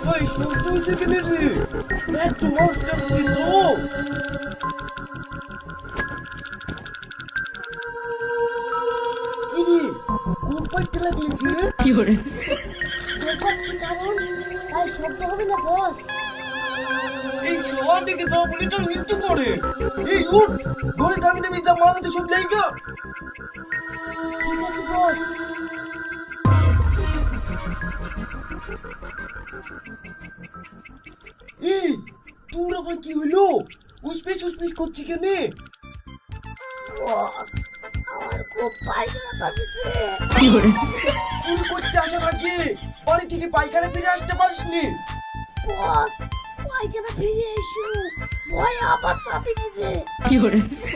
ভাই শান্ত হয়েছে কেন রে? একটু মাস্টার দিছ। কি রে কোন পাইতে লাগলেছে? পাচ্ছি কারণ তাই শব্দ হবে না বস। এই সবার দিকে যাও বলে এটা নিচু করে। এই উঠ ধরে টানি টানি যা মালাতে সব জায়গা। ঠিক আছে বস। এই তোর আবার কি হলো? উসপিস করছি কেন? বস আমার খুব পায়খানা চাপিছে। তুই করতে আসার আগে বাড়ি থেকে পায়খানা ফিরে আসতে পারিসনি? বস পায়খানা ফিরে এসো ভয় আবার চাপে গেছে।